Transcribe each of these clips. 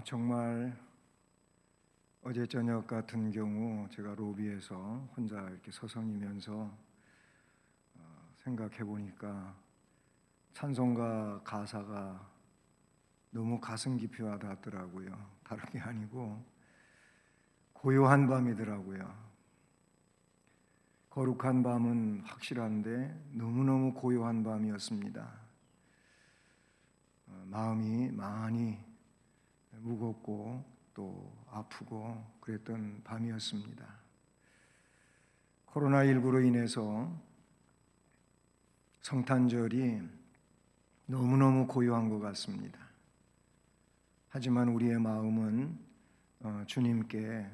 정말 어제 저녁 같은 경우 제가 로비에서 혼자 이렇게 서성이면서 생각해 보니까 찬송가 가사가 너무 가슴 깊이 와닿더라고요. 다른 게 아니고 고요한 밤이더라고요. 거룩한 밤은 확실한데 너무너무 고요한 밤이었습니다. 마음이 많이 무겁고 또 아프고 그랬던 밤이었습니다. 코로나19로 인해서 성탄절이 너무너무 고요한 것 같습니다. 하지만 우리의 마음은 주님께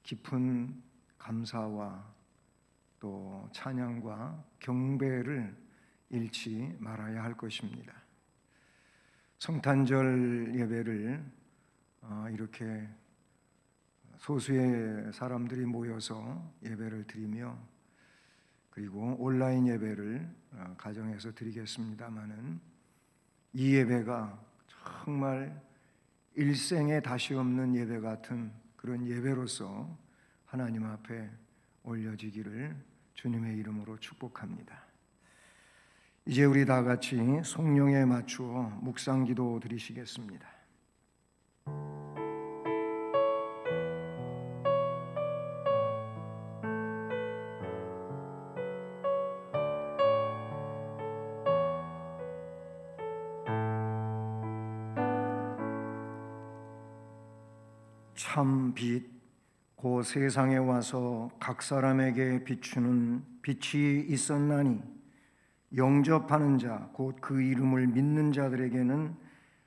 깊은 감사와 또 찬양과 경배를 잃지 말아야 할 것입니다. 성탄절 예배를 이렇게 소수의 사람들이 모여서 예배를 드리며 그리고 온라인 예배를 가정에서 드리겠습니다마는 이 예배가 정말 일생에 다시 없는 예배 같은 그런 예배로서 하나님 앞에 올려지기를 주님의 이름으로 축복합니다. 이제 우리 다 같이 성령에 맞추어 묵상기도 드리시겠습니다. 참 빛, 그 세상에 와서 각 사람에게 비추는 빛이 있었나니 영접하는 자, 곧 그 이름을 믿는 자들에게는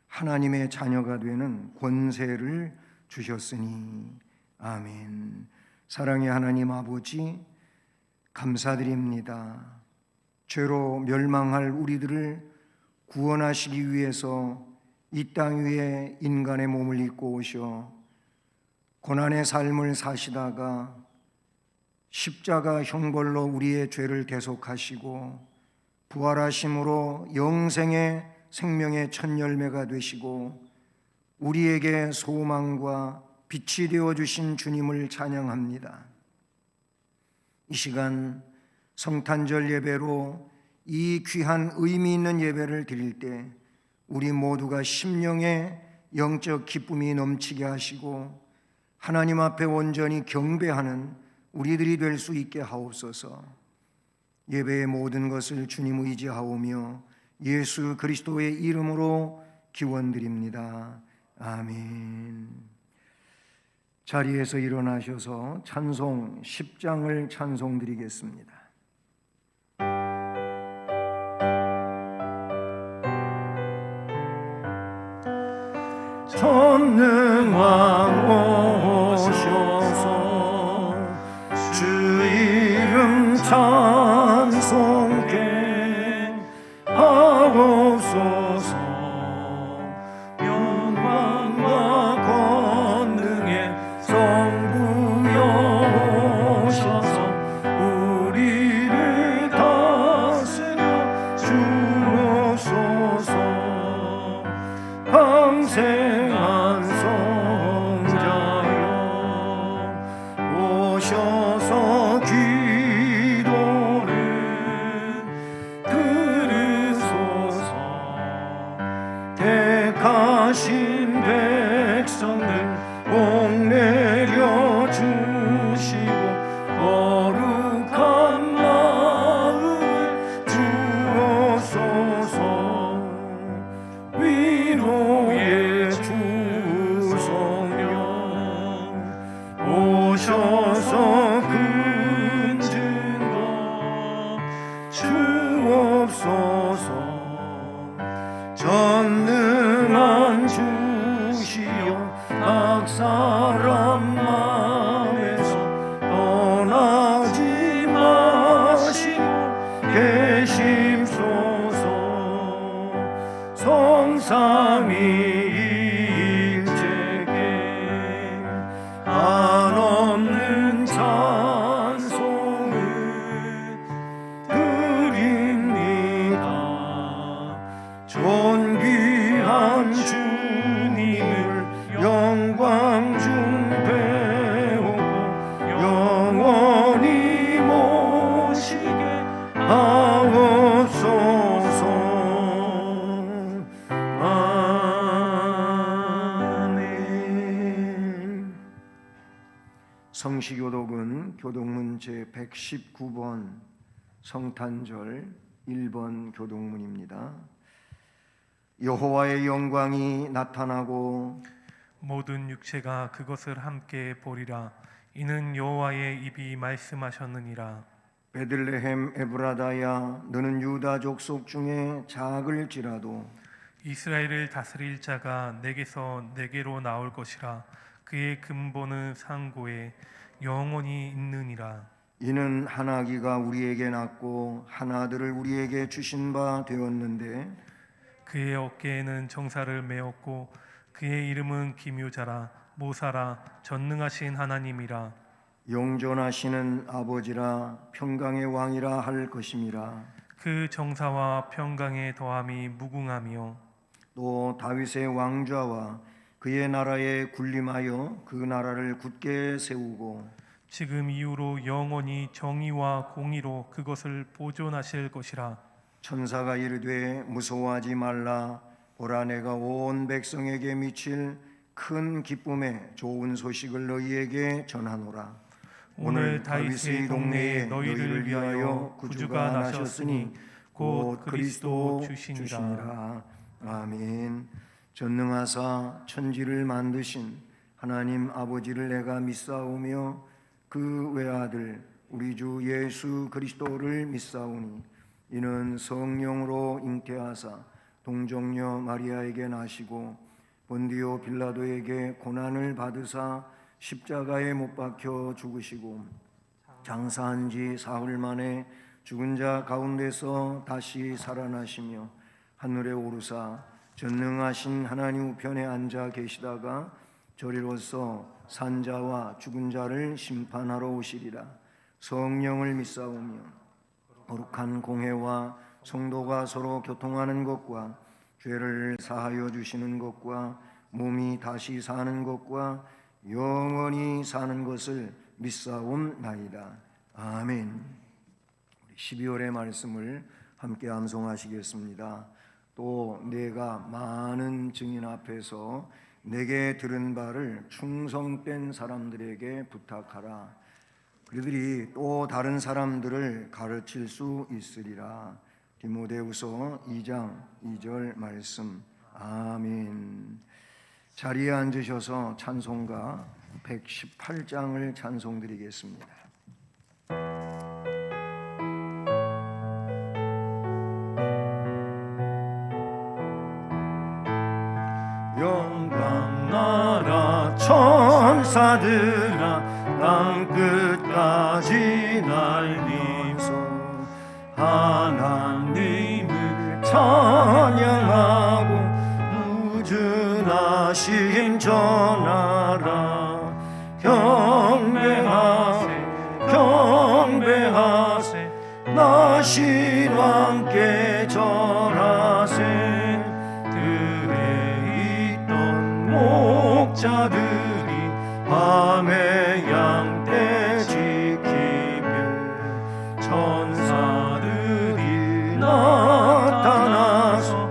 하나님의 자녀가 되는 권세를 주셨으니 아멘. 사랑의 하나님 아버지, 감사드립니다. 죄로 멸망할 우리들을 구원하시기 위해서 이 땅 위에 인간의 몸을 입고 오셔 고난의 삶을 사시다가 십자가 형벌로 우리의 죄를 대속하시고 부활하심으로 영생의 생명의 첫 열매가 되시고 우리에게 소망과 빛이 되어주신 주님을 찬양합니다. 이 시간 성탄절 예배로 이 귀한 의미 있는 예배를 드릴 때 우리 모두가 심령에 영적 기쁨이 넘치게 하시고 하나님 앞에 온전히 경배하는 우리들이 될 수 있게 하옵소서. 예배의 모든 것을 주님 의지하오며 예수 그리스도의 이름으로 기원드립니다. 아멘. 자리에서 일어나셔서 찬송 10장을 찬송드리겠습니다. 전능왕 오셔서 주 이름 찬송케 하옵소서. 영광과 권능의 성부여 오셔서 우리를 다스려 주옵소서. 평생한 성자여 오셔서 기도를 들으소서. 택하신 백성들 옥내려 주시고 거룩한 마음을 주옵소서. 위로의 주 성령 오셔서 큰 증거 주옵소서. 전능한 주시여 각 사람 마음에서 떠나지 마시고 계심소서. 성삼위일체께 한없는 찬송을 드립니다. 존귀한 주님을 성시교독은 교독문 제119번 성탄절 1번 교독문입니다. 여호와의 영광이 나타나고 모든 육체가 그것을 함께 보리라. 이는 여호와의 입이 말씀하셨느니라. 베들레헴 에브라다야, 너는 유다 족속 중에 작을지라도 이스라엘을 다스릴 자가 내게서 내게로 나올 것이라. 그의 근본은 상고에 영원히 있느니라. 이는 한 아기가 우리에게 낳고 한 아들을 우리에게 주신 바 되었는데 그의 어깨에는 정사를 메었고 그의 이름은 기묘자라, 모사라, 전능하신 하나님이라. 영존하시는 아버지라, 평강의 왕이라 할 것임이라. 그 정사와 평강의 더함이 무궁하며 또 다윗의 왕좌와 그의 나라에 군림하여 그 나라를 굳게 세우고 지금 이후로 영원히 정의와 공의로 그것을 보존하실 것이라. 천사가 이르되 무서워하지 말라. 보라, 내가 온 백성에게 미칠 큰 기쁨의 좋은 소식을 너희에게 전하노라. 오늘 다윗의 동네에 너희를 위하여 구주가 나셨으니 곧 그리스도 주시니라. 아멘. 전능하사 천지를 만드신 하나님 아버지를 내가 믿사오며 그 외아들 우리 주 예수 그리스도를 믿사오니 이는 성령으로 잉태하사 동정녀 마리아에게 나시고 본디오 빌라도에게 고난을 받으사 십자가에 못 박혀 죽으시고 장사한 지 사흘 만에 죽은 자 가운데서 다시 살아나시며 하늘에 오르사 전능하신 하나님 우편에 앉아 계시다가 저리로서 산자와 죽은 자를 심판하러 오시리라. 성령을 믿사오며 거룩한 공회와 성도가 서로 교통하는 것과 죄를 사하여 주시는 것과 몸이 다시 사는 것과 영원히 사는 것을 믿사옵나이다. 아멘. 12월의 말씀을 함께 암송하시겠습니다. 또 내가 많은 증인 앞에서 내게 들은 바를 충성된 사람들에게 부탁하라. 그들이 또 다른 사람들을 가르칠 수 있으리라. 디모데후서 2장 2절 말씀. 아멘. 자리에 앉으셔서 찬송가 118장을 찬송드리겠습니다. 영광 나라 천사들아 땅끝까지 날리소 하나님을 찬양하고 무준하심 전하라. 경배하세 경배하세 나 신왕께 절하세. 목자들이 밤에 양떼 지키며 천사들이 나타나서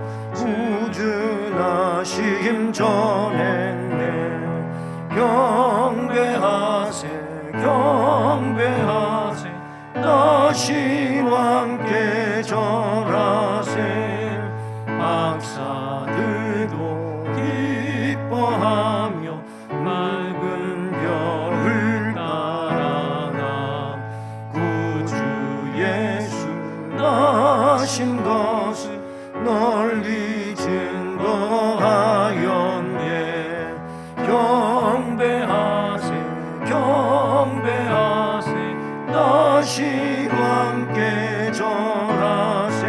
우준하심 전했네. 경배하세 경배하세 나 신왕께 절하세. 박사들도 기뻐하며 맑은 별을 따라가 구주 예수 나신 것을 널리 증거하였네. 경배하세 경배하세 나 신왕께 절하세.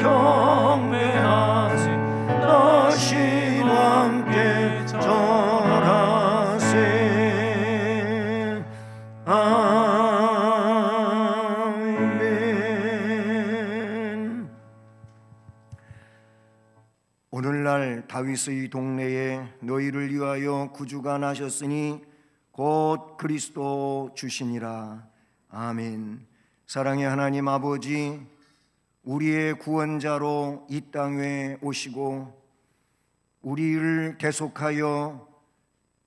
경배하세 다시 함께 절하세. 아멘. 오늘날 다윗의 동네에 너희를 위하여 구주가 나셨으니 곧 그리스도 주시니라. 아멘. 사랑의 하나님 아버지, 우리의 구원자로 이 땅에 오시고 우리를 대속하여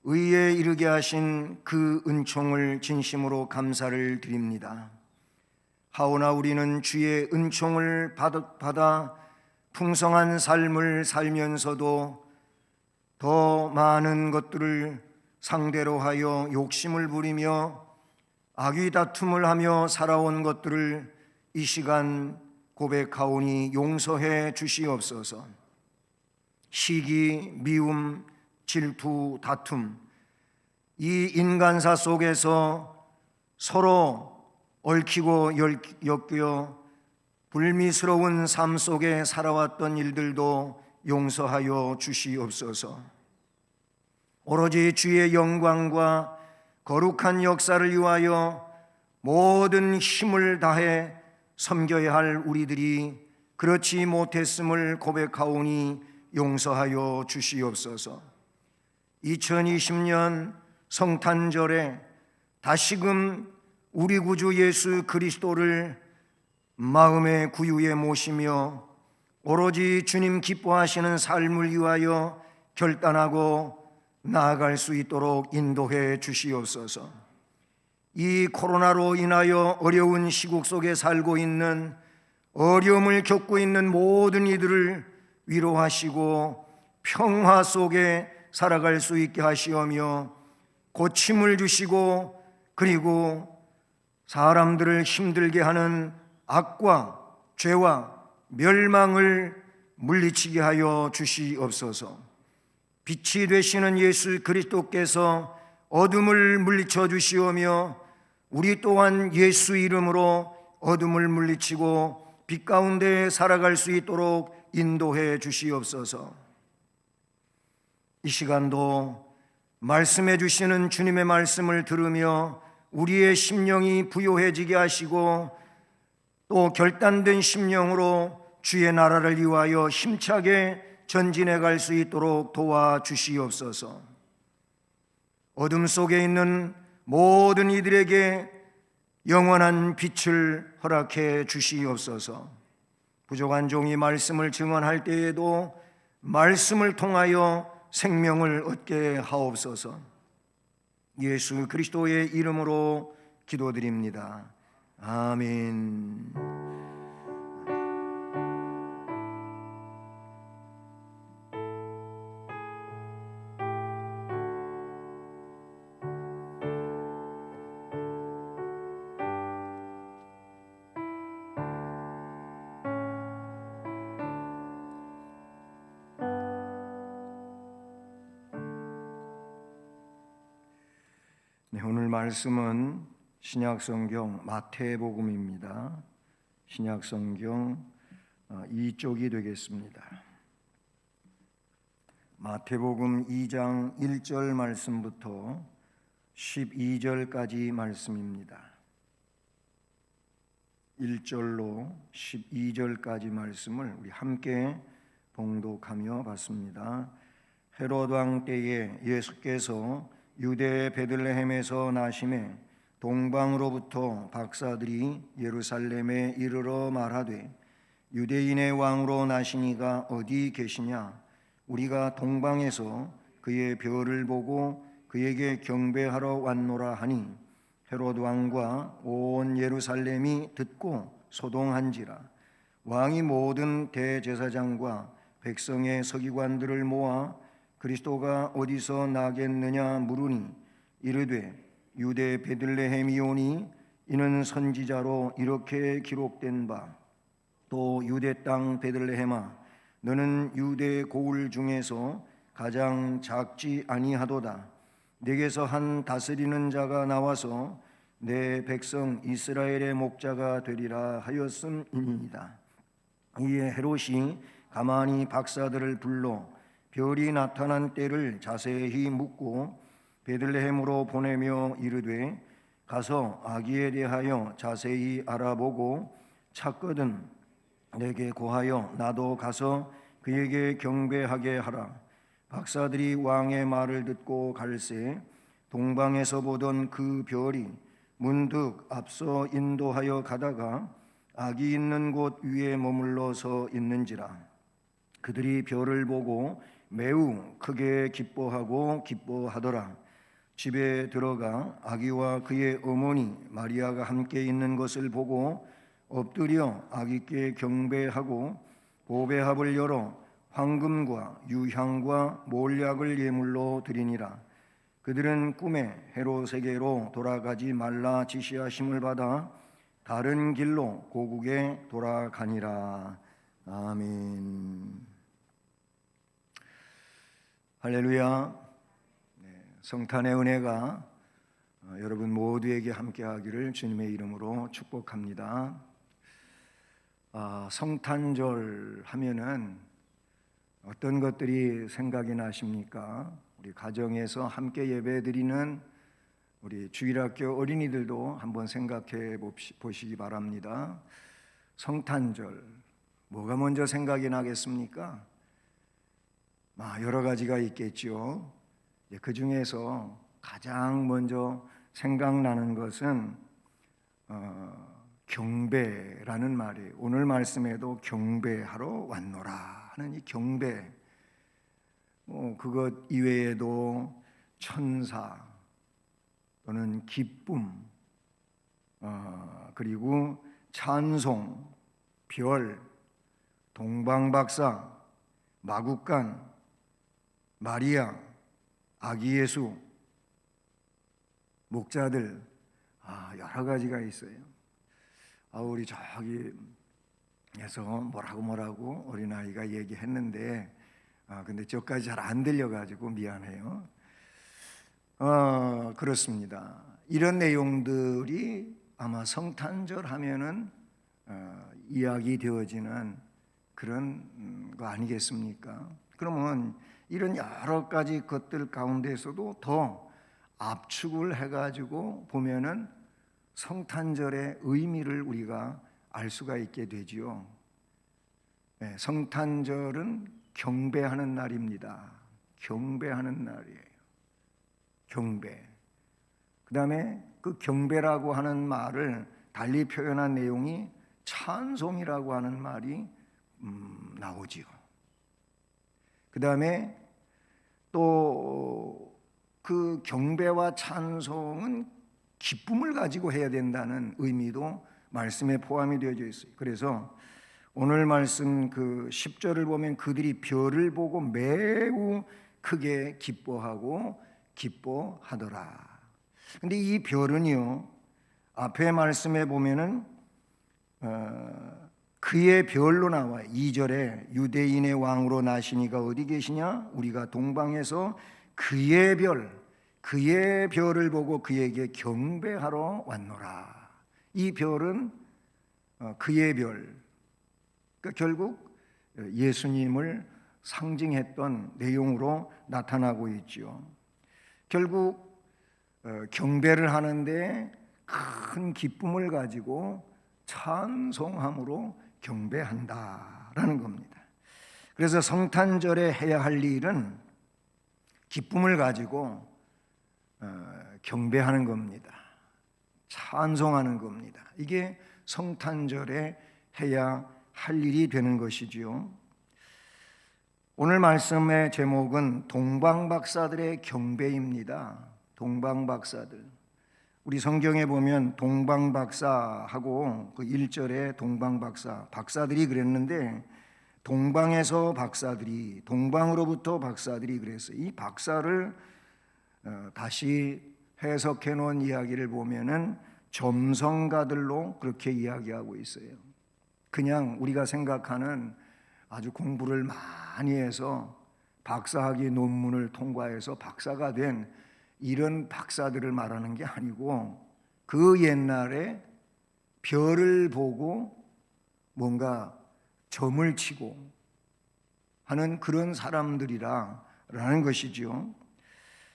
의에 이르게 하신 그 은총을 진심으로 감사를 드립니다. 하오나 우리는 주의 은총을 받아 풍성한 삶을 살면서도 더 많은 것들을 상대로 하여 욕심을 부리며 악의 다툼을 하며 살아온 것들을 이 시간 고백하오니 용서해 주시옵소서. 시기, 미움, 질투, 다툼, 이 인간사 속에서 서로 얽히고 엮여 불미스러운 삶 속에 살아왔던 일들도 용서하여 주시옵소서. 오로지 주의 영광과 거룩한 역사를 위하여 모든 힘을 다해 섬겨야 할 우리들이 그렇지 못했음을 고백하오니 용서하여 주시옵소서. 2020년 성탄절에 다시금 우리 구주 예수 그리스도를 마음의 구유에 모시며 오로지 주님 기뻐하시는 삶을 위하여 결단하고 나아갈 수 있도록 인도해 주시옵소서. 이 코로나로 인하여 어려운 시국 속에 살고 있는, 어려움을 겪고 있는 모든 이들을 위로하시고 평화 속에 살아갈 수 있게 하시오며 고침을 주시고 그리고 사람들을 힘들게 하는 악과 죄와 멸망을 물리치게 하여 주시옵소서. 빛이 되시는 예수 그리스도께서 어둠을 물리쳐 주시오며 우리 또한 예수 이름으로 어둠을 물리치고 빛 가운데 살아갈 수 있도록 인도해 주시옵소서. 이 시간도 말씀해 주시는 주님의 말씀을 들으며 우리의 심령이 부요해지게 하시고 또 결단된 심령으로 주의 나라를 위하여 힘차게 전진해 갈 수 있도록 도와주시옵소서. 어둠 속에 있는 모든 이들에게 영원한 빛을 허락해 주시옵소서. 부족한 종이 말씀을 증언할 때에도 말씀을 통하여 생명을 얻게 하옵소서. 예수 그리스도의 이름으로 기도드립니다. 아멘. 네, 오늘 말씀은 신약성경 마태복음입니다. 신약성경 2쪽이 되겠습니다. 마태복음 2장 1절 말씀부터 12절까지 말씀입니다. 1절로 12절까지 말씀을 우리 함께 봉독하며 봤습니다. 헤롯 왕 때에 예수께서 유대 베들레헴에서 나심에 동방으로부터 박사들이 예루살렘에 이르러 말하되 유대인의 왕으로 나시니가 어디 계시냐? 우리가 동방에서 그의 별을 보고 그에게 경배하러 왔노라 하니 헤롯 왕과 온 예루살렘이 듣고 소동한지라. 왕이 모든 대제사장과 백성의 서기관들을 모아 그리스도가 어디서 나겠느냐 물으니 이르되 유대 베들레헴이오니 이는 선지자로 이렇게 기록된 바 또 유대 땅 베들레헴아 너는 유대 고을 중에서 가장 작지 아니하도다. 네게서 한 다스리는 자가 나와서 내 백성 이스라엘의 목자가 되리라 하였음이니이다. 이에 헤롯이 가만히 박사들을 불러 별이 나타난 때를 자세히 묻고 베들레헴으로 보내며 이르되 가서 아기에 대하여 자세히 알아보고 찾거든 내게 고하여 나도 가서 그에게 경배하게 하라. 박사들이 왕의 말을 듣고 갈새 동방에서 보던 그 별이 문득 앞서 인도하여 가다가 아기 있는 곳 위에 머물러 서 있는지라. 그들이 별을 보고 매우 크게 기뻐하더라. 집에 들어가 아기와 그의 어머니 마리아가 함께 있는 것을 보고 엎드려 아기께 경배하고 보배합을 열어 황금과 유향과 몰약을 예물로 드리니라. 그들은 꿈에 헤롯에게로 돌아가지 말라 지시하심을 받아 다른 길로 고국에 돌아가니라. 아멘. 할렐루야. 성탄의 은혜가 여러분 모두에게 함께하기를 주님의 이름으로 축복합니다. 성탄절 하면은 어떤 것들이 생각이 나십니까? 우리 가정에서 함께 예배드리는 우리 주일학교 어린이들도 한번 생각해 보시기 바랍니다. 성탄절 뭐가 먼저 생각이 나겠습니까? 여러 가지가 있겠죠. 그 중에서 가장 먼저 생각나는 것은 경배라는 말이에요. 오늘 말씀에도 경배하러 왔노라 하는 이 경배, 그것 이외에도 천사 또는 기쁨, 그리고 찬송, 별, 동방박사, 마국간, 마리아, 아기 예수, 목자들, 여러 가지가 있어요. 우리 저기에서 뭐라고 어린아이가 얘기했는데 근데 저까지 잘 안 들려가지고 미안해요. 그렇습니다. 이런 내용들이 아마 성탄절 하면은 이야기 되어지는 그런 거 아니겠습니까? 그러면 이런 여러 가지 것들 가운데서도 더 압축을 해가지고 보면은 성탄절의 의미를 우리가 알 수가 있게 되지요. 성탄절은 경배하는 날입니다. 경배하는 날이에요. 경배. 그 다음에 그 경배라고 하는 말을 달리 표현한 내용이 찬송이라고 하는 말이 나오지요. 그 다음에 또 그 경배와 찬송은 기쁨을 가지고 해야 된다는 의미도 말씀에 포함이 되어져 있어요. 그래서 오늘 말씀 그 10절을 보면 그들이 별을 보고 매우 크게 기뻐하더라. 근데 이 별은요, 앞에 말씀에 보면은 그의 별로 나와요. 2절에 유대인의 왕으로 나시니가 어디 계시냐? 우리가 동방에서 그의 별을 보고 그에게 경배하러 왔노라. 이 별은 그의 별, 그러니까 결국 예수님을 상징했던 내용으로 나타나고 있죠. 결국 경배를 하는데 큰 기쁨을 가지고 찬송함으로 경배한다라는 겁니다. 그래서 성탄절에 해야 할 일은 기쁨을 가지고 경배하는 겁니다. 찬송하는 겁니다. 이게 성탄절에 해야 할 일이 되는 것이지요. 오늘 말씀의 제목은 동방박사들의 경배입니다. 동방박사들. 우리 성경에 보면 동방박사하고 그 1절에 동방박사, 박사들이 그랬는데 동방에서 박사들이, 동방으로부터 박사들이 그랬어요. 이 박사를 다시 해석해 놓은 이야기를 보면은 점성가들로 그렇게 이야기하고 있어요. 그냥 우리가 생각하는 아주 공부를 많이 해서 박사학위 논문을 통과해서 박사가 된 이런 박사들을 말하는 게 아니고 그 옛날에 별을 보고 뭔가 점을 치고 하는 그런 사람들이라는 것이죠.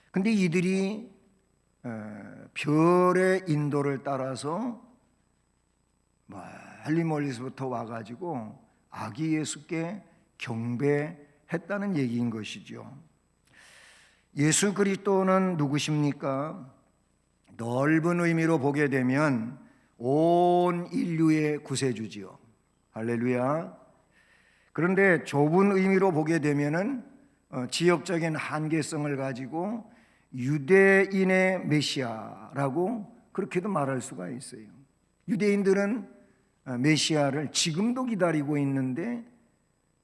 근데 이들이 별의 인도를 따라서 멀리 멀리서부터 와가지고 아기 예수께 경배했다는 얘기인 것이죠. 예수 그리스도는 누구십니까? 넓은 의미로 보게 되면 온 인류의 구세주지요. 할렐루야. 그런데 좁은 의미로 보게 되면은 지역적인 한계성을 가지고 유대인의 메시아라고 그렇게도 말할 수가 있어요. 유대인들은 메시아를 지금도 기다리고 있는데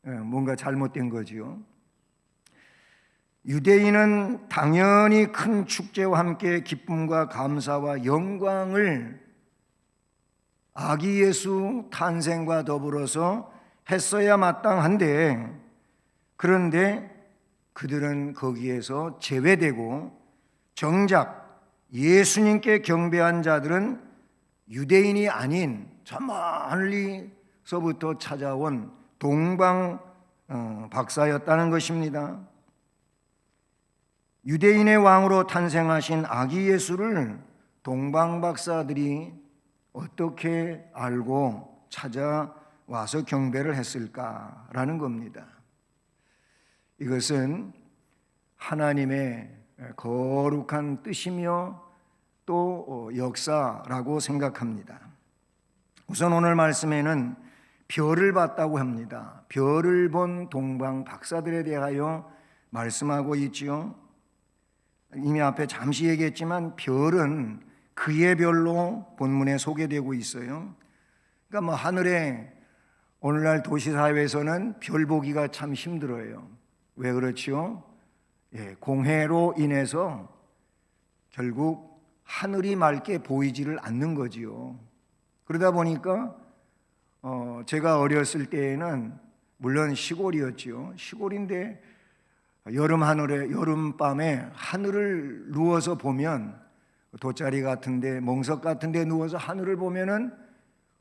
뭔가 잘못된 거지요. 유대인은 당연히 큰 축제와 함께 기쁨과 감사와 영광을 아기 예수 탄생과 더불어서 했어야 마땅한데, 그런데 그들은 거기에서 제외되고 정작 예수님께 경배한 자들은 유대인이 아닌 저 멀리서부터 찾아온 동방 박사였다는 것입니다. 유대인의 왕으로 탄생하신 아기 예수를 동방 박사들이 어떻게 알고 찾아와서 경배를 했을까라는 겁니다. 이것은 하나님의 거룩한 뜻이며 또 역사라고 생각합니다. 우선 오늘 말씀에는 별을 봤다고 합니다. 별을 본 동방 박사들에 대하여 말씀하고 있지요. 이미 앞에 잠시 얘기했지만 별은 그의 별로 본문에 소개되고 있어요. 그러니까 하늘에 오늘날 도시사회에서는 별 보기가 참 힘들어요. 왜 그렇지요? 공해로 인해서 결국 하늘이 맑게 보이지를 않는 거지요. 그러다 보니까 제가 어렸을 때에는 물론 시골이었지요. 시골인데 여름밤에 하늘을 누워서 보면 돗자리 같은데 멍석 같은데 누워서 하늘을 보면은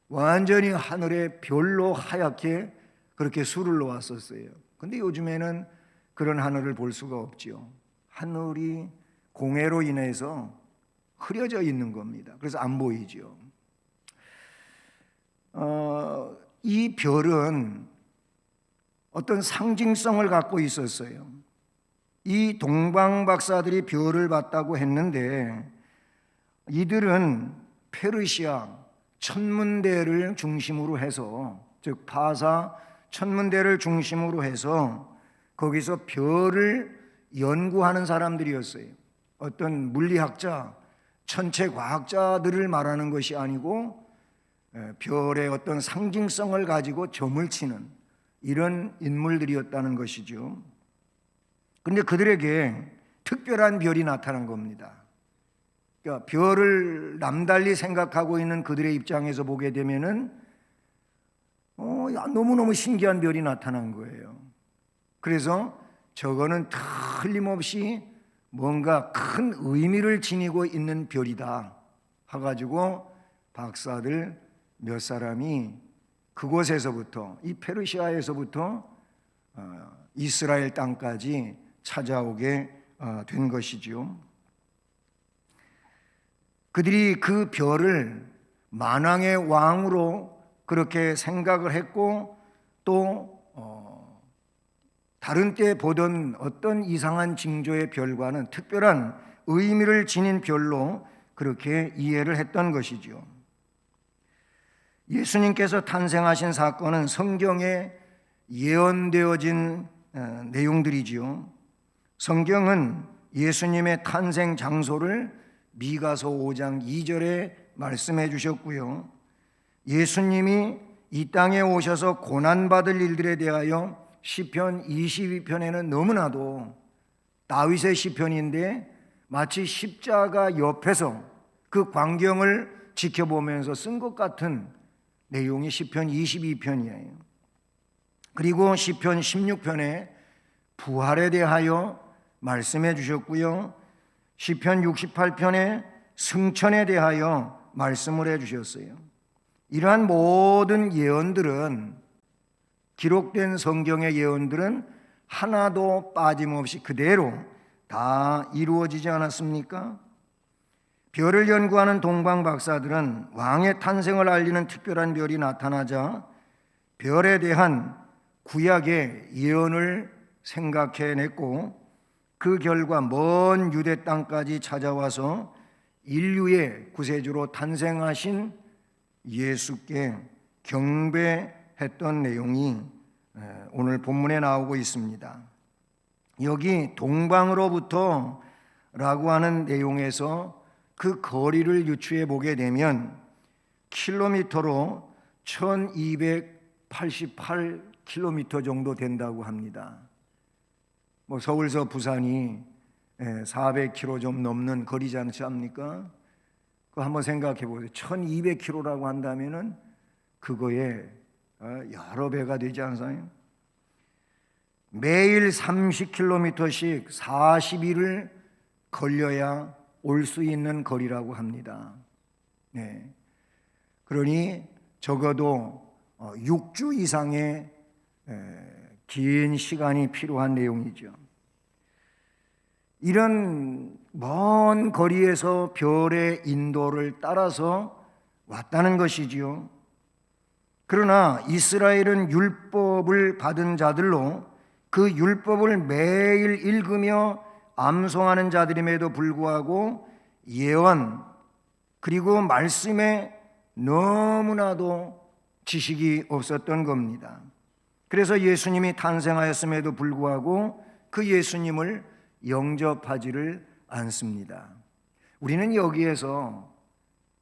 완전히 하늘에 별로 하얗게 그렇게 술을 놓았었어요. 근데 요즘에는 그런 하늘을 볼 수가 없지요. 하늘이 공해로 인해서 흐려져 있는 겁니다. 그래서 안 보이죠. 이 별은 어떤 상징성을 갖고 있었어요. 이 동방 박사들이 별을 봤다고 했는데 이들은 페르시아 천문대를 중심으로 해서, 즉 파사 천문대를 중심으로 해서 거기서 별을 연구하는 사람들이었어요. 어떤 물리학자, 천체 과학자들을 말하는 것이 아니고 별의 어떤 상징성을 가지고 점을 치는 이런 인물들이었다는 것이죠. 그런데 그들에게 특별한 별이 나타난 겁니다. 그러니까 별을 남달리 생각하고 있는 그들의 입장에서 보게 되면은 너무너무 신기한 별이 나타난 거예요. 그래서 저거는 틀림없이 뭔가 큰 의미를 지니고 있는 별이다 해가지고 박사들 몇 사람이 그곳에서부터, 이 페르시아에서부터 이스라엘 땅까지 찾아오게 된 것이지요. 그들이 그 별을 만왕의 왕으로 그렇게 생각을 했고, 또 다른 때 보던 어떤 이상한 징조의 별과는 특별한 의미를 지닌 별로 그렇게 이해를 했던 것이죠. 예수님께서 탄생하신 사건은 성경에 예언되어진 내용들이지요. 성경은 예수님의 탄생 장소를 미가서 5장 2절에 말씀해 주셨고요. 예수님이 이 땅에 오셔서 고난받을 일들에 대하여 시편 22편에는 너무나도 다윗의 시편인데 마치 십자가 옆에서 그 광경을 지켜보면서 쓴 것 같은 내용이 시편 22편이에요. 그리고 시편 16편에 부활에 대하여 말씀해 주셨고요. 시편 68편에 승천에 대하여 말씀을 해 주셨어요. 이러한 모든 예언들은 기록된 성경의 예언들은 하나도 빠짐없이 그대로 다 이루어지지 않았습니까? 별을 연구하는 동방 박사들은 왕의 탄생을 알리는 특별한 별이 나타나자 별에 대한 구약의 예언을 생각해냈고 그 결과 먼 유대 땅까지 찾아와서 인류의 구세주로 탄생하신 예수께 경배했던 내용이 오늘 본문에 나오고 있습니다. 여기 동방으로부터 라고 하는 내용에서 그 거리를 유추해 보게 되면 킬로미터로 1288km 정도 된다고 합니다. 서울서 부산이 400km 좀 넘는 거리지 않습니까? 그거 한번 생각해 보세요. 1200km라고 한다면은 그거에 여러 배가 되지 않아요? 매일 30km씩 40일을 걸려야 올 수 있는 거리라고 합니다. 네. 그러니 적어도 6주 이상의 긴 시간이 필요한 내용이죠. 이런 먼 거리에서 별의 인도를 따라서 왔다는 것이지요. 그러나 이스라엘은 율법을 받은 자들로 그 율법을 매일 읽으며 암송하는 자들임에도 불구하고 예언 그리고 말씀에 너무나도 지식이 없었던 겁니다. 그래서 예수님이 탄생하였음에도 불구하고 그 예수님을 영접하지를 않습니다. 우리는 여기에서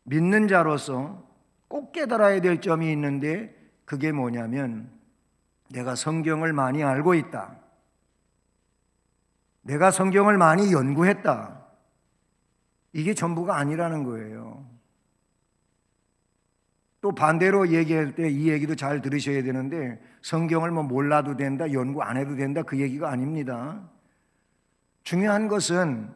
믿는 자로서 꼭 깨달아야 될 점이 있는데 그게 뭐냐면 내가 성경을 많이 알고 있다. 내가 성경을 많이 연구했다. 이게 전부가 아니라는 거예요. 또 반대로 얘기할 때 이 얘기도 잘 들으셔야 되는데 성경을 몰라도 된다, 연구 안 해도 된다 그 얘기가 아닙니다. 중요한 것은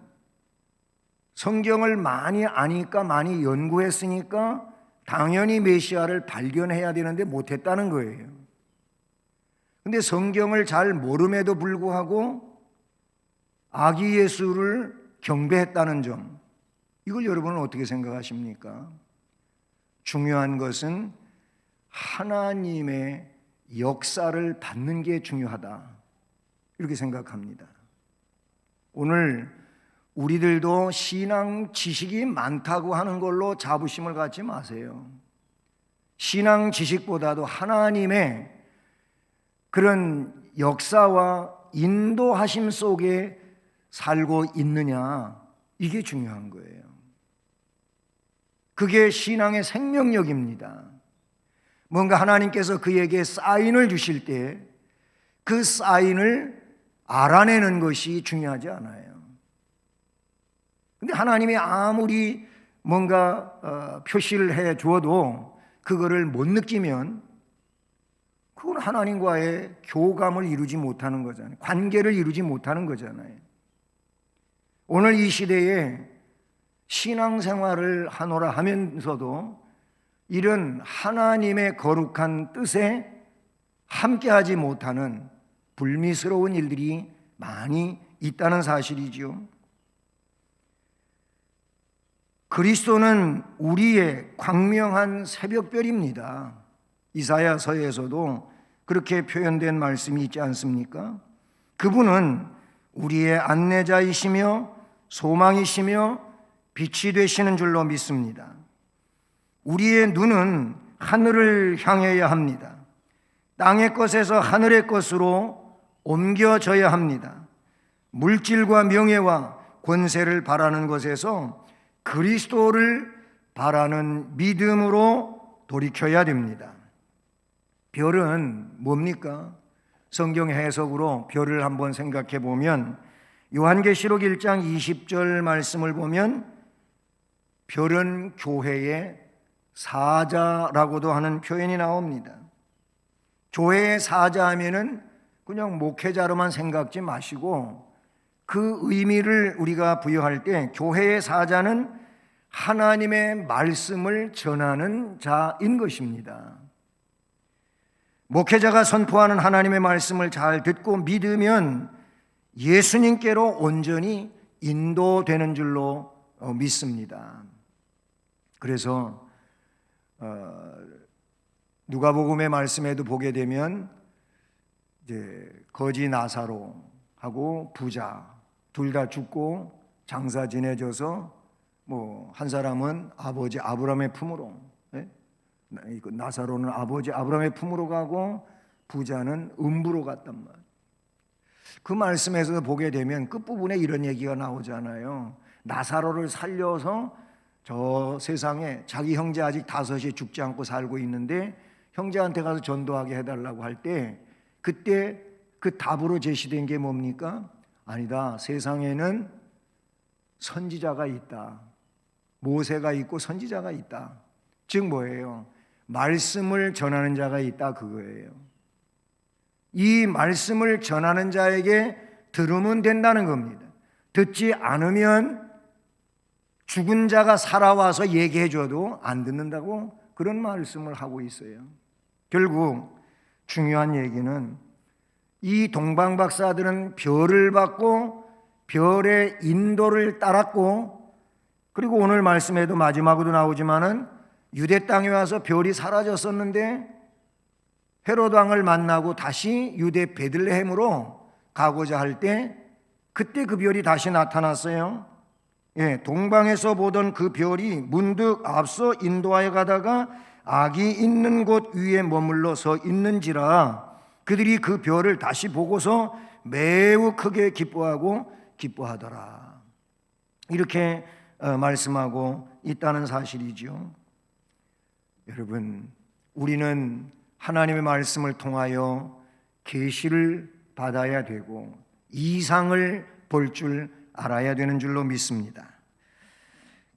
성경을 많이 아니까 많이 연구했으니까 당연히 메시아를 발견해야 되는데 못했다는 거예요. 근데 성경을 잘 모름에도 불구하고 아기 예수를 경배했다는 점, 이걸 여러분은 어떻게 생각하십니까? 중요한 것은 하나님의 역사를 받는 게 중요하다, 이렇게 생각합니다. 오늘 우리들도 신앙 지식이 많다고 하는 걸로 자부심을 갖지 마세요. 신앙 지식보다도 하나님의 그런 역사와 인도하심 속에 살고 있느냐, 이게 중요한 거예요. 그게 신앙의 생명력입니다. 뭔가 하나님께서 그에게 사인을 주실 때 그 사인을 알아내는 것이 중요하지 않아요. 근데 하나님이 아무리 뭔가 표시를 해 주어도 그거를 못 느끼면 그건 하나님과의 교감을 이루지 못하는 거잖아요. 관계를 이루지 못하는 거잖아요. 오늘 이 시대에 신앙생활을 하노라 하면서도 이런 하나님의 거룩한 뜻에 함께하지 못하는 불미스러운 일들이 많이 있다는 사실이지요. 그리스도는 우리의 광명한 새벽별입니다. 이사야서에서도 그렇게 표현된 말씀이 있지 않습니까? 그분은 우리의 안내자이시며 소망이시며 빛이 되시는 줄로 믿습니다. 우리의 눈은 하늘을 향해야 합니다. 땅의 것에서 하늘의 것으로 옮겨져야 합니다. 물질과 명예와 권세를 바라는 것에서 그리스도를 바라는 믿음으로 돌이켜야 됩니다. 별은 뭡니까? 성경 해석으로 별을 한번 생각해 보면 요한계시록 1장 20절 말씀을 보면 별은 교회의 사자라고도 하는 표현이 나옵니다. 교회의 사자 하면은 그냥 목회자로만 생각지 마시고 그 의미를 우리가 부여할 때 교회의 사자는 하나님의 말씀을 전하는 자인 것입니다. 목회자가 선포하는 하나님의 말씀을 잘 듣고 믿으면 예수님께로 온전히 인도되는 줄로 믿습니다. 그래서 누가복음의 말씀에도 보게 되면 이제 거지 나사로하고 부자 둘 다 죽고 장사 지내져서 뭐 한 사람은 아버지 아브라함의 품으로, 나사로는 아버지 아브라함의 품으로 가고 부자는 음부로 갔단 말이에요. 그 말씀에서 보게 되면 끝부분에 이런 얘기가 나오잖아요. 나사로를 살려서 저 세상에 자기 형제 아직 5이 죽지 않고 살고 있는데 형제한테 가서 전도하게 해달라고 할 때 그때 그 답으로 제시된 게 뭡니까? 아니다, 세상에는 선지자가 있다. 모세가 있고 선지자가 있다. 즉 뭐예요? 말씀을 전하는 자가 있다, 그거예요. 이 말씀을 전하는 자에게 들으면 된다는 겁니다. 듣지 않으면 죽은 자가 살아와서 얘기해 줘도 안 듣는다고 그런 말씀을 하고 있어요. 결국 중요한 얘기는 이 동방 박사들은 별을 받고 별의 인도를 따랐고, 그리고 오늘 말씀에도 마지막으로 나오지만은 유대 땅에 와서 별이 사라졌었는데 헤롯 왕을 만나고 다시 유대 베들레헴으로 가고자 할 때 그때 그 별이 다시 나타났어요. 동방에서 보던 그 별이 문득 앞서 인도하여 가다가 악이 있는 곳 위에 머물러 서 있는지라 그들이 그 별을 다시 보고서 매우 크게 기뻐하더라. 이렇게 말씀하고 있다는 사실이죠. 여러분, 우리는 하나님의 말씀을 통하여 계시를 받아야 되고 이상을 볼 줄 알아야 되는 줄로 믿습니다.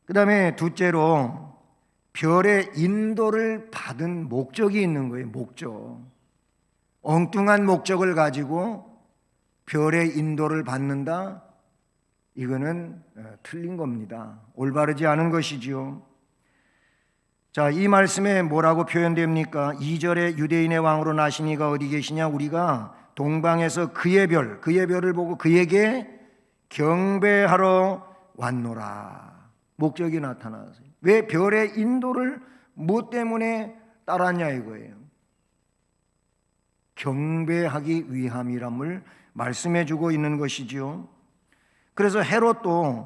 그 다음에 둘째로 별의 인도를 받은 목적이 있는 거예요. 목적. 엉뚱한 목적을 가지고 별의 인도를 받는다? 이거는 틀린 겁니다. 올바르지 않은 것이지요. 자, 이 말씀에 뭐라고 표현됩니까? 2절에 유대인의 왕으로 나신 이가 어디 계시냐? 우리가 동방에서 그의 별을 보고 그에게 경배하러 왔노라. 목적이 나타났어요. 왜 별의 인도를 뭐 때문에 따랐냐 이거예요. 경배하기 위함이람을 말씀해 주고 있는 것이지요. 그래서 헤롯은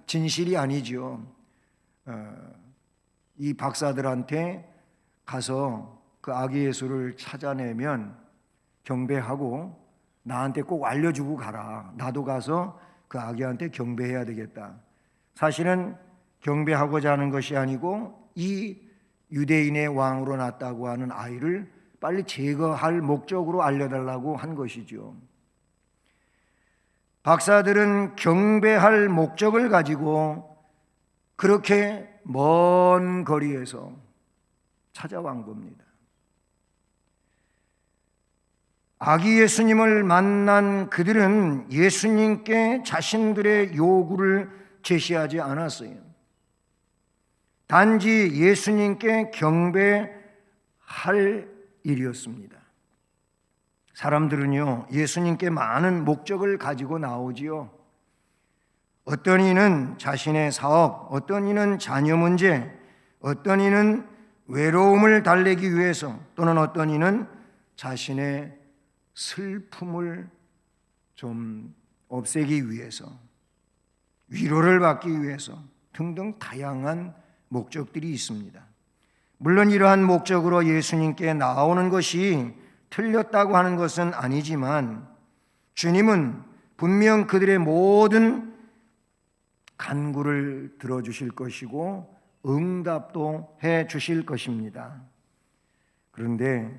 진실이 아니죠. 이 박사들한테 가서 그 아기 예수를 찾아내면 경배하고 나한테 꼭 알려주고 가라. 나도 가서 그 아기한테 경배해야 되겠다. 사실은 경배하고자 하는 것이 아니고 이 유대인의 왕으로 났다고 하는 아이를 빨리 제거할 목적으로 알려달라고 한 것이죠. 박사들은 경배할 목적을 가지고 그렇게 먼 거리에서 찾아온 겁니다. 아기 예수님을 만난 그들은 예수님께 자신들의 요구를 제시하지 않았어요. 단지 예수님께 경배할 일이었습니다. 사람들은요, 예수님께 많은 목적을 가지고 나오지요. 어떤 이는 자신의 사업, 어떤 이는 자녀 문제, 어떤 이는 외로움을 달래기 위해서, 또는 어떤 이는 자신의 슬픔을 좀 없애기 위해서, 위로를 받기 위해서 등등 다양한 목적들이 있습니다. 물론 이러한 목적으로 예수님께 나오는 것이 틀렸다고 하는 것은 아니지만 주님은 분명 그들의 모든 간구를 들어주실 것이고 응답도 해 주실 것입니다. 그런데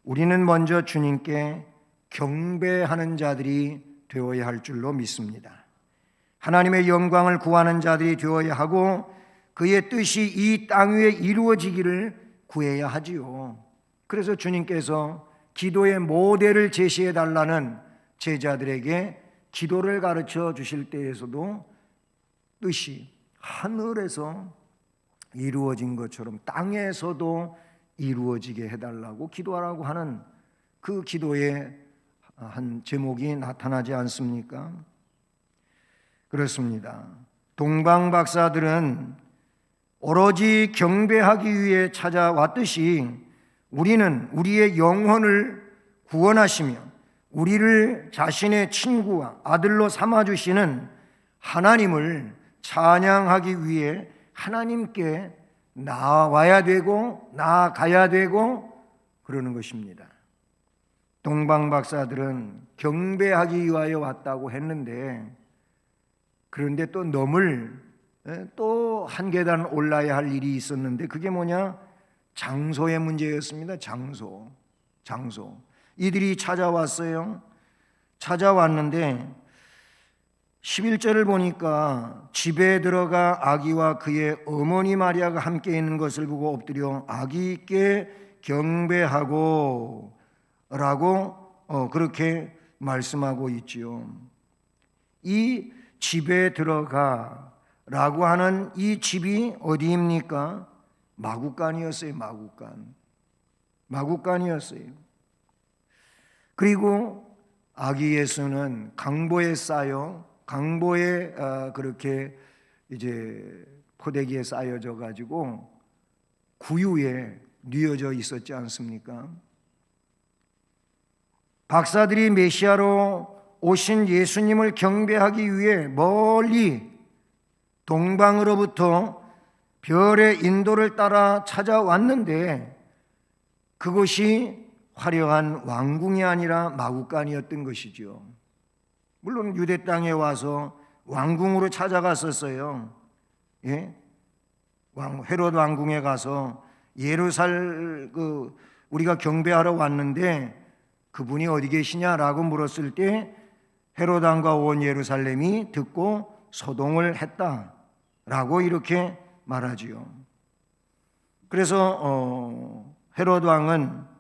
우리는 먼저 주님께 경배하는 자들이 되어야 할 줄로 믿습니다. 하나님의 영광을 구하는 자들이 되어야 하고 그의 뜻이 이 땅 위에 이루어지기를 구해야 하지요. 그래서 주님께서 기도의 모델을 제시해 달라는 제자들에게 기도를 가르쳐 주실 때에서도 뜻이 하늘에서 이루어진 것처럼 땅에서도 이루어지게 해달라고 기도하라고 하는 그 기도의 한 제목이 나타나지 않습니까? 그렇습니다. 동방 박사들은 오로지 경배하기 위해 찾아왔듯이 우리는 우리의 영혼을 구원하시며 우리를 자신의 친구와 아들로 삼아주시는 하나님을 찬양하기 위해 하나님께 나와야 되고 나아가야 되고 그러는 것입니다. 동방 박사들은 경배하기 위하여 왔다고 했는데, 그런데 또 넘을 또 한 계단 올라야 할 일이 있었는데, 그게 뭐냐? 장소의 문제였습니다. 장소. 이들이 찾아왔어요. 찾아왔는데 11절을 보니까 집에 들어가 아기와 그의 어머니 마리아가 함께 있는 것을 보고 엎드려 아기께 경배하고 라고 그렇게 말씀하고 있지요. 이 집에 들어가 라고 하는 이 집이 어디입니까? 마구간이었어요. 마구간이었어요. 그리고 아기 예수는 강보에 쌓여 그렇게 이제 포대기에 쌓여져 가지고 구유에 뉘어져 있었지 않습니까? 박사들이 메시아로 오신 예수님을 경배하기 위해 멀리 동방으로부터 별의 인도를 따라 찾아왔는데 그것이 화려한 왕궁이 아니라 마구간이었던 것이죠. 물론 유대 땅에 와서 왕궁으로 찾아갔었어요. 예? 헤롯 왕궁에 가서 우리가 경배하러 왔는데 그분이 어디 계시냐라고 물었을 때 헤롯 왕과 온 예루살렘이 듣고 소동을 했다라고 이렇게 말하지요. 그래서 헤롯 왕은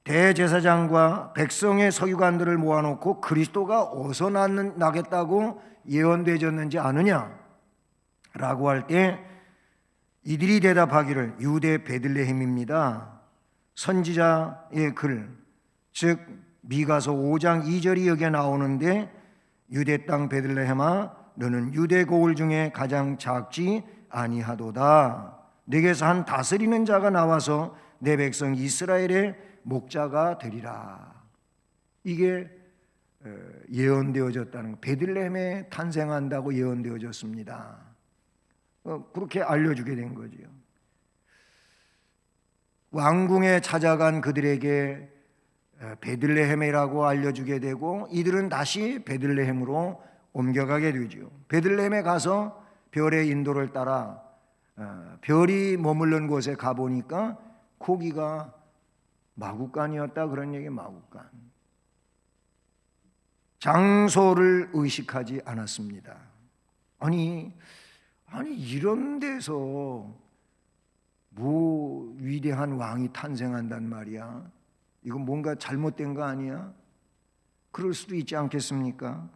대제사장과 백성의 서기관들을 모아놓고 그리스도가 어디서 나겠다고 예언되었는지 아느냐? 라고 할 때 이들이 대답하기를 유대 베들레헴입니다. 선지자의 글, 즉 미가서 5장 2절이 여기에 나오는데 유대 땅 베들레헴아 너는 유대 고을 중에 가장 작지 아니하도다. 내게서 한 다스리는 자가 나와서 내 백성 이스라엘의 목자가 되리라. 이게 예언되어졌다는 거. 베들레헴에 탄생한다고 예언되어졌습니다. 그렇게 알려주게 된 거죠. 왕궁에 찾아간 그들에게 베들레헴이라고 알려주게 되고 이들은 다시 베들레헴으로 옮겨가게 되죠. 베들레헴에 가서 별의 인도를 따라 별이 머무른 곳에 가보니까 거기가 마구간이었다. 그런 얘기. 마구간. 장소를 의식하지 않았습니다. 아니 이런 데서 뭐 위대한 왕이 탄생한단 말이야? 이건 뭔가 잘못된 거 아니야? 그럴 수도 있지 않겠습니까?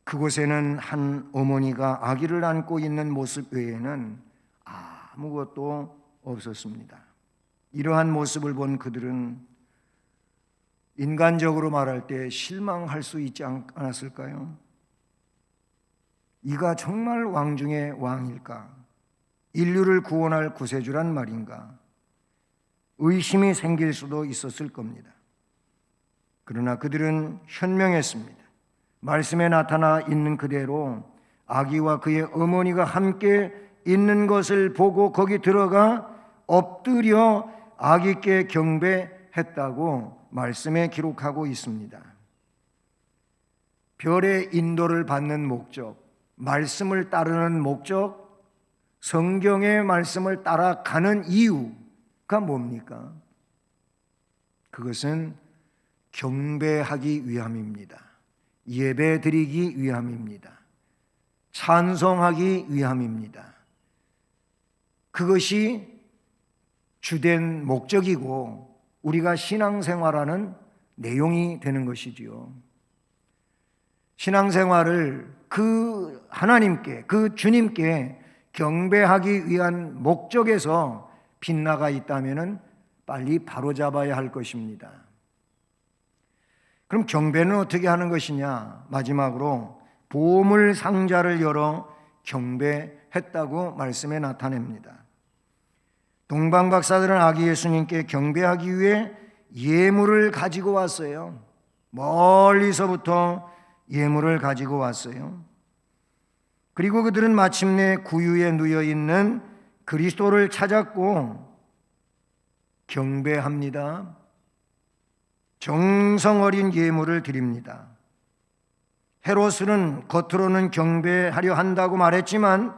그곳에는 한 어머니가 아기를 안고 있는 모습 외에는 아무것도 없었습니다. 이러한 모습을 본 그들은 인간적으로 말할 때 실망할 수 있지 않았을까요? 이가 정말 왕 중의 왕일까? 인류를 구원할 구세주란 말인가? 의심이 생길 수도 있었을 겁니다. 그러나 그들은 현명했습니다. 말씀에 나타나 있는 그대로 아기와 그의 어머니가 함께 있는 것을 보고 거기 들어가 엎드려 아기께 경배했다고 말씀에 기록하고 있습니다. 별의 인도를 받는 목적, 말씀을 따르는 목적, 성경의 말씀을 따라가는 이유가 뭡니까? 그것은 경배하기 위함입니다. 예배 드리기 위함입니다. 찬송하기 위함입니다. 그것이 주된 목적이고 우리가 신앙생활하는 내용이 되는 것이지요. 신앙생활을 그 하나님께, 그 주님께 경배하기 위한 목적에서 빗나가 있다면 빨리 바로잡아야 할 것입니다. 그럼 경배는 어떻게 하는 것이냐? 마지막으로 보물 상자를 열어 경배했다고 말씀에 나타냅니다. 동방 박사들은 아기 예수님께 경배하기 위해 예물을 가지고 왔어요. 멀리서부터 예물을 가지고 왔어요. 그리고 그들은 마침내 구유에 누워 있는 그리스도를 찾았고 경배합니다. 정성 어린 예물을 드립니다. 헤롯은 겉으로는 경배하려 한다고 말했지만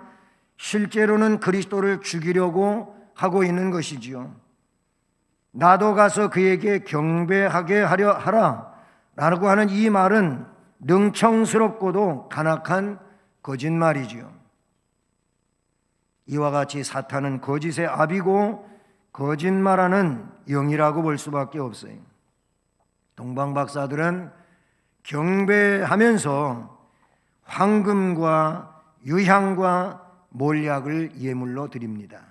실제로는 그리스도를 죽이려고 하고 있는 것이지요. 나도 가서 그에게 경배하게 하려 하라 라고 하는 이 말은 능청스럽고도 간악한 거짓말이지요. 이와 같이 사탄은 거짓의 아비고 거짓말하는 영이라고 볼 수밖에 없어요. 동방 박사들은 경배하면서 황금과 유향과 몰약을 예물로 드립니다.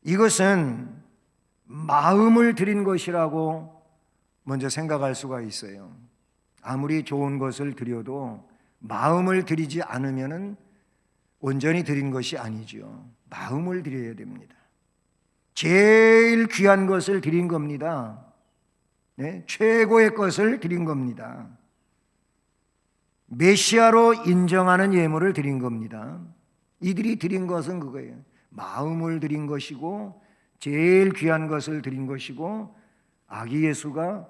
이것은 마음을 드린 것이라고 먼저 생각할 수가 있어요. 아무리 좋은 것을 드려도 마음을 드리지 않으면 온전히 드린 것이 아니죠. 마음을 드려야 됩니다. 제일 귀한 것을 드린 겁니다. 네, 최고의 것을 드린 겁니다. 메시아로 인정하는 예물을 드린 겁니다. 이들이 드린 것은 그거예요. 마음을 드린 것이고 제일 귀한 것을 드린 것이고 아기 예수가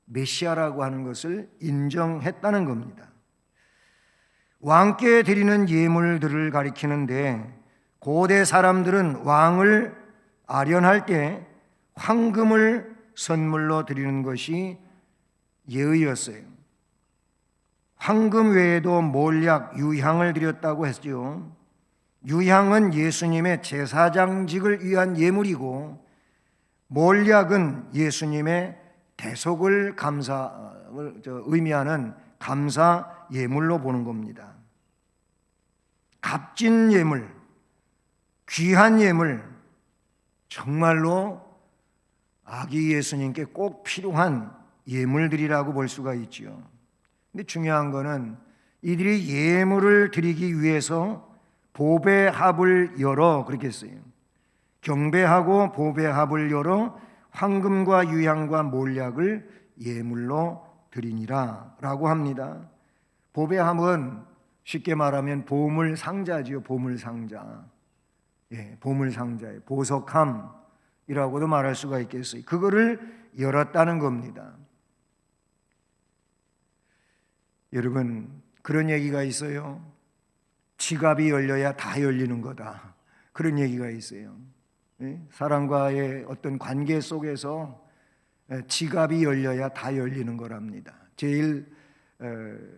메시아라고 하는 것을 인정했다는 겁니다. 왕께 드리는 예물들을 가리키는데 고대 사람들은 왕을 아련할 때 황금을 선물로 드리는 것이 예의였어요. 황금 외에도 몰약, 유향을 드렸다고 했죠. 유향은 예수님의 제사장직을 위한 예물이고 몰약은 예수님의 대속을 의미하는 감사 예물로 보는 겁니다. 값진 예물, 귀한 예물, 정말로 아기 예수님께 꼭 필요한 예물들이라고 볼 수가 있지요. 근데 중요한 거는 이들이 예물을 드리기 위해서 보배합을 열어 그렇게 했어요. 경배하고 보배합을 열어 황금과 유향과 몰약을 예물로 드리니라 라고 합니다. 보배합은 쉽게 말하면 보물 상자지요. 보물 상자. 예, 보물 상자예요. 보석함이라고도 말할 수가 있겠어요. 그거를 열었다는 겁니다. 여러분, 그런 얘기가 있어요. 지갑이 열려야 다 열리는 거다. 그런 얘기가 있어요. 사람과의 어떤 관계 속에서 지갑이 열려야 다 열리는 거랍니다. 제일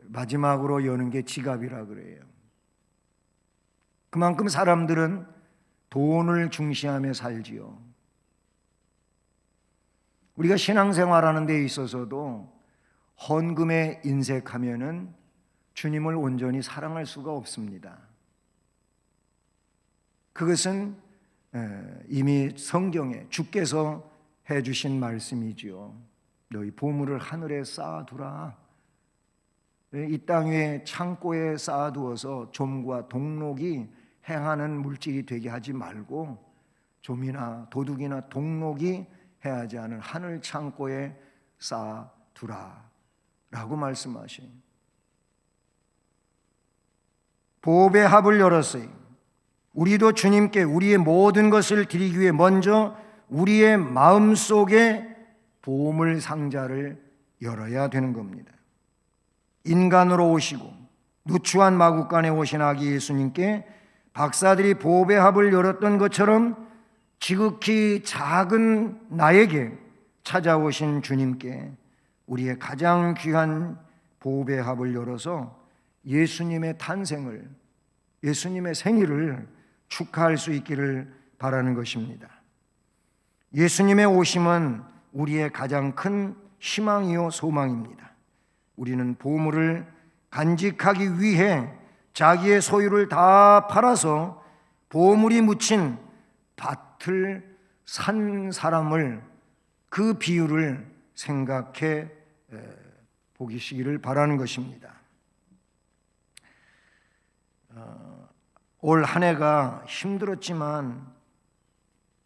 마지막으로 여는 게 지갑이라 그래요. 그만큼 사람들은 돈을 중시하며 살지요. 우리가 신앙생활하는 데 있어서도 헌금에 인색하면은 주님을 온전히 사랑할 수가 없습니다. 그것은 이미 성경에 주께서 해주신 말씀이지요. 너희 보물을 하늘에 쌓아두라. 이 땅 위에 창고에 쌓아두어서 좀과 동록이 행하는 물질이 되게 하지 말고 좀이나 도둑이나 동록이 해하지 않은 하늘 창고에 쌓아두라 라고 말씀하신 보배합을 열었어요. 우리도 주님께 우리의 모든 것을 드리기 위해 먼저 우리의 마음속에 보물 상자를 열어야 되는 겁니다. 인간으로 오시고 누추한 마구간에 오신 아기 예수님께 박사들이 보배합을 열었던 것처럼 지극히 작은 나에게 찾아오신 주님께 우리의 가장 귀한 보배합을 열어서 예수님의 탄생을, 예수님의 생일을 축하할 수 있기를 바라는 것입니다. 예수님의 오심은 우리의 가장 큰 희망이요 소망입니다. 우리는 보물을 간직하기 위해 자기의 소유를 다 팔아서 보물이 묻힌 밭을 산 사람을, 그 비유를 생각해 보시기를 바라는 것입니다. 올 한 해가 힘들었지만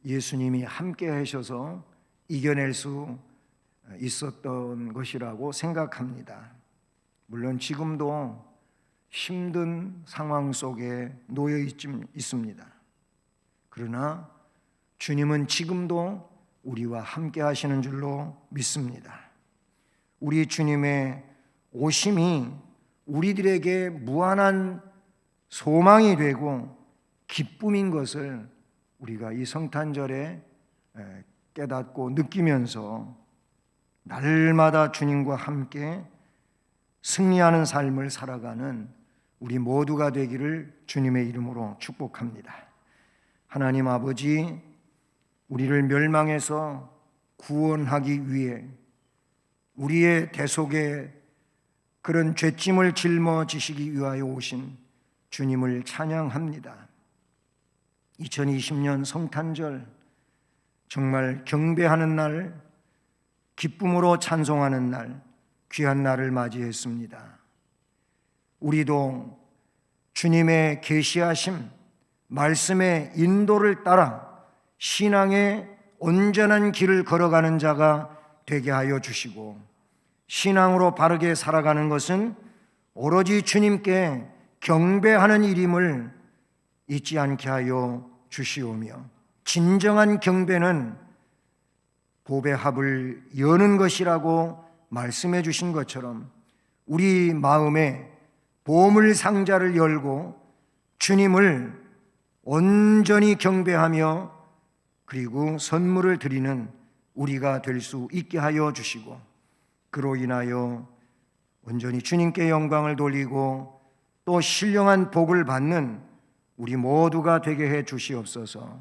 예수님이 함께 하셔서 이겨낼 수 있었던 것이라고 생각합니다. 물론 지금도 힘든 상황 속에 놓여 있습니다. 그러나 주님은 지금도 우리와 함께 하시는 줄로 믿습니다. 우리 주님의 오심이 우리들에게 무한한 소망이 되고 기쁨인 것을 우리가 이 성탄절에 깨닫고 느끼면서 날마다 주님과 함께 승리하는 삶을 살아가는 우리 모두가 되기를 주님의 이름으로 축복합니다. 하나님 아버지, 우리를 멸망해서 구원하기 위해 우리의 대속에 그런 죄짐을 짊어지시기 위하여 오신 주님을 찬양합니다. 2020년 성탄절, 정말 경배하는 날, 기쁨으로 찬송하는 날, 귀한 날을 맞이했습니다. 우리도 주님의 계시하심, 말씀의 인도를 따라 신앙의 온전한 길을 걸어가는 자가 되게 하여 주시고, 신앙으로 바르게 살아가는 것은 오로지 주님께 경배하는 일임을 잊지 않게 하여 주시오며, 진정한 경배는 보배 합을 여는 것이라고 말씀해 주신 것처럼 우리 마음에 보물 상자를 열고 주님을 온전히 경배하며 그리고 선물을 드리는 우리가 될 수 있게 하여 주시고, 그로 인하여 온전히 주님께 영광을 돌리고 또 신령한 복을 받는 우리 모두가 되게 해 주시옵소서.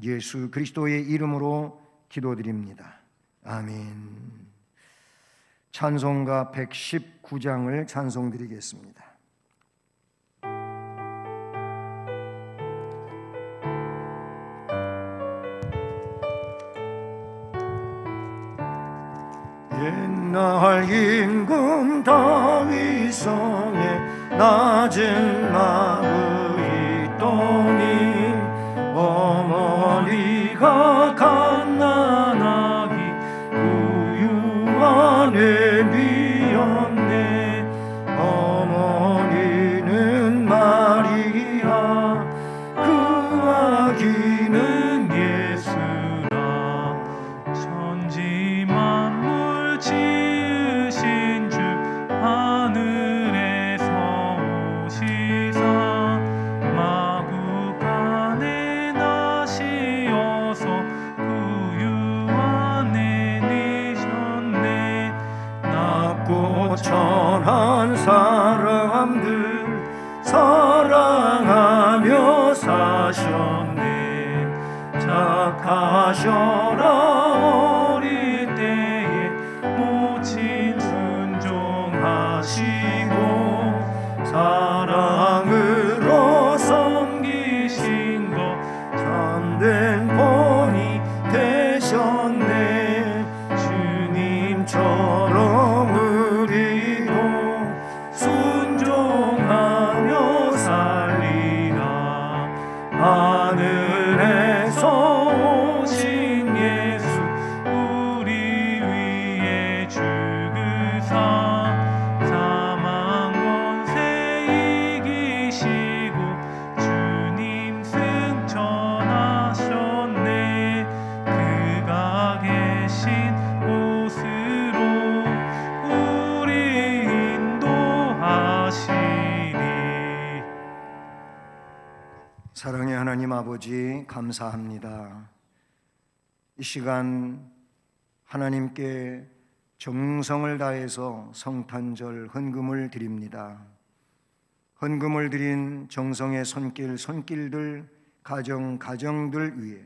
예수 그리스도의 이름으로 기도드립니다. 아멘. 찬송가 119장을 찬송드리겠습니다. 옛날 임금 다윗 성에 낮은 나무 있더니 어머니가 갓난아기 우유 안에 뉘었네. 어머니는 마리아, 그 아기는 예수라. 천지 만물 지으신 주 하늘에서 오시사 마구 안에 나시어서 우유 안에 니셨네. 낮고 천한 사람들 사랑하며 사셨네. 착하셔라 어릴 때에 모친 순종하시고 사랑으로 섬기신 것 참된 본이 되셨네. 주님처럼 우리도 순종하며 살리라. 하늘에서 오신 예수 우리 위에 죽으사 사망 권세 이기시고 주님 승천하셨네. 그가 계신 곳으로 우리 인도하시리. 사랑의 하나님 아버지, 감사합니다. 이 시간 하나님께 정성을 다해서 성탄절 헌금을 드립니다. 헌금을 드린 정성의 손길들, 가정들 위해,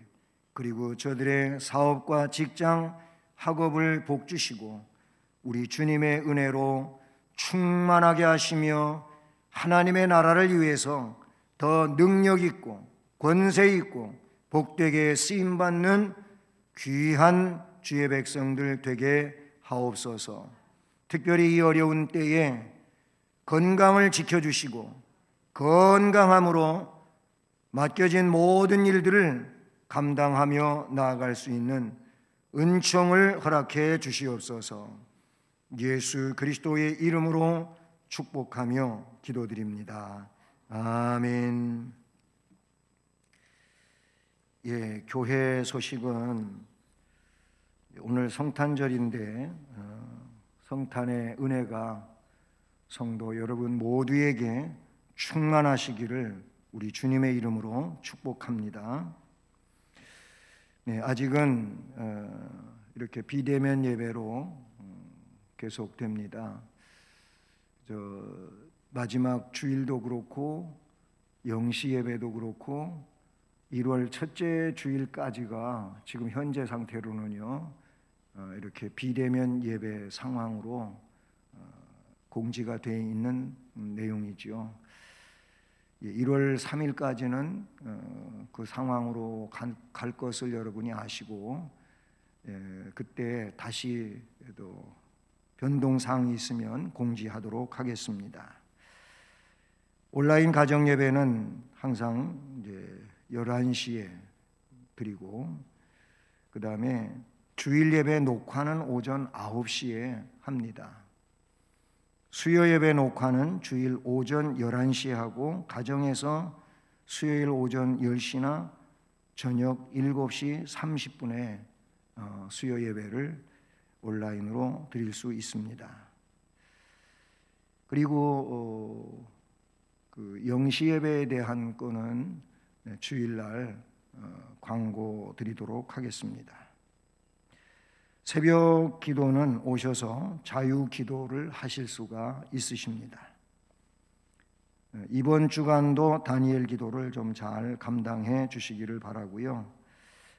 그리고 저들의 사업과 직장, 학업을 복주시고 우리 주님의 은혜로 충만하게 하시며 하나님의 나라를 위해서 더 능력 있고 권세 있고 복되게 쓰임받는 귀한 주의 백성들 되게 하옵소서. 특별히 이 어려운 때에 건강을 지켜주시고 건강함으로 맡겨진 모든 일들을 감당하며 나아갈 수 있는 은총을 허락해 주시옵소서. 예수 그리스도의 이름으로 축복하며 기도드립니다. 아멘. 예, 교회 소식은 오늘 성탄절인데 성탄의 은혜가 성도 여러분 모두에게 충만하시기를 우리 주님의 이름으로 축복합니다. 네, 아직은 이렇게 비대면 예배로 계속됩니다. 마지막 주일도 그렇고 영시 예배도 그렇고 1월 첫째 주일까지가 지금 현재 상태로는요 이렇게 비대면 예배 상황으로 공지가 되어 있는 내용이지요. 1월 3일까지는 그 상황으로 갈 것을 여러분이 아시고 그때 다시 또 변동사항이 있으면 공지하도록 하겠습니다. 온라인 가정 예배는 항상 이제 11시에 드리고 그 다음에 주일 예배 녹화는 오전 9시에 합니다. 수요 예배 녹화는 주일 오전 11시에 하고 가정에서 수요일 오전 10시나 저녁 7시 30분에 수요 예배를 온라인으로 드릴 수 있습니다. 그리고 그 영시 예배에 대한 거는 주일날 광고 드리도록 하겠습니다. 새벽 기도는 오셔서 자유 기도를 하실 수가 있으십니다. 이번 주간도 다니엘 기도를 좀 잘 감당해 주시기를 바라고요.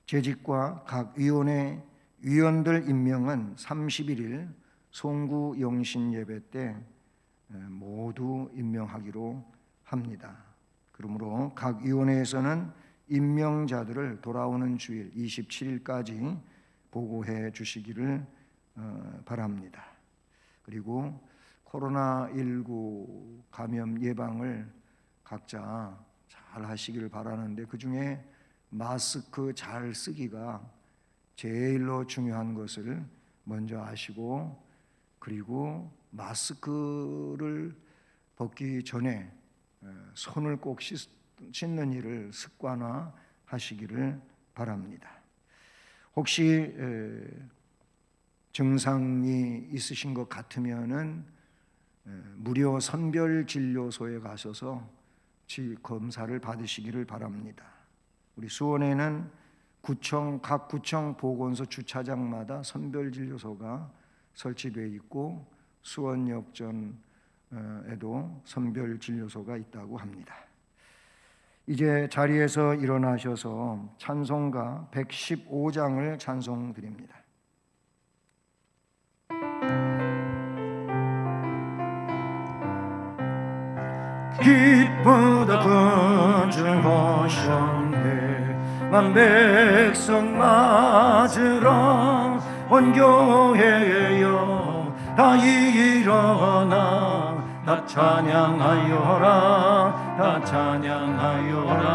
재직과 각 위원회 위원들 임명은 31일 송구 영신 예배 때 모두 임명하기로 합니다. 그러므로 각 위원회에서는 임명자들을 돌아오는 주일 27일까지 보고해 주시기를 바랍니다. 그리고 코로나19 감염 예방을 각자 잘 하시기를 바라는데 그 중에 마스크 잘 쓰기가 제일로 중요한 것을 먼저 아시고 그리고 마스크를 벗기 전에 손을 꼭 씻는 일을 습관화하시기를 바랍니다. 혹시 증상이 있으신 것 같으면은 무료 선별 진료소에 가셔서 검사를 받으시기를 바랍니다. 우리 수원에는 각 구청 보건소 주차장마다 선별 진료소가 설치되어 있고 수원역전에도 선별 진료소가 있다고 합니다. 이제 자리에서 일어나셔서 찬송가 115장을 찬송드립니다. 기쁘다 건축하셨네 만 백성 맞으라 온 교회여 다 일어나 나 찬양하여라 나 찬양하여라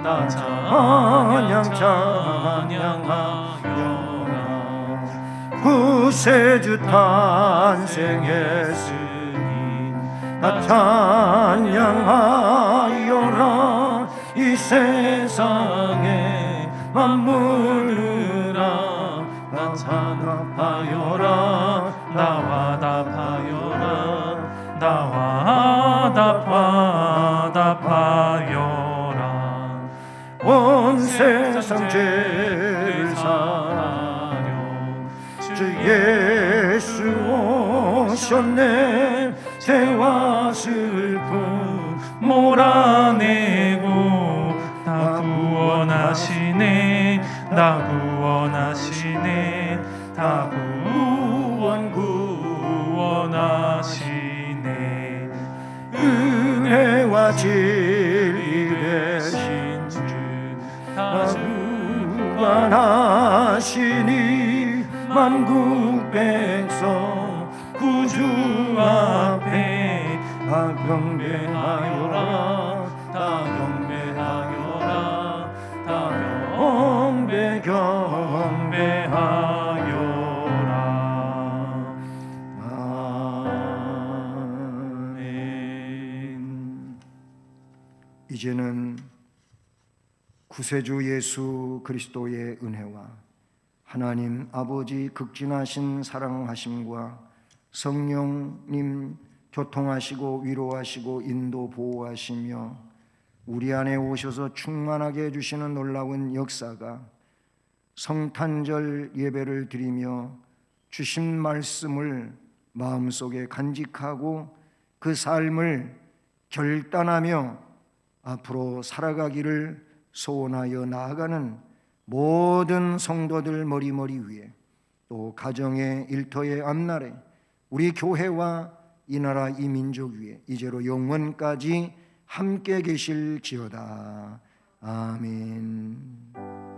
나 찬양하여라 구세주 탄생했으니 나 찬양하여라 이 세상에 만물으라 나 찬양하여라 나와 답하여라 나와 답하여라 온 세상 죄를 사하려 주 예수 오셨네 죄와 슬픔 몰아내고 나 구원하시네 나 구원하시네 다 구원하시네 은혜와 진리 되신 주 다주 주관하시니 만국 백성 구주 앞에 다 경배하여라 다 경배하여라 다 경배하여라. 아멘. 이제는 구세주 예수 그리스도의 은혜와 하나님 아버지 극진하신 사랑하심과 성령님 교통하시고 위로하시고 인도 보호하시며 우리 안에 오셔서 충만하게 해주시는 놀라운 역사가 성탄절 예배를 드리며 주신 말씀을 마음속에 간직하고 그 삶을 결단하며 앞으로 살아가기를 소원하여 나아가는 모든 성도들 머리머리 위에 또 가정의 일터의 앞날에 우리 교회와 이 나라 이 민족 위에 이제로 영원까지 함께 계실지어다. 아멘.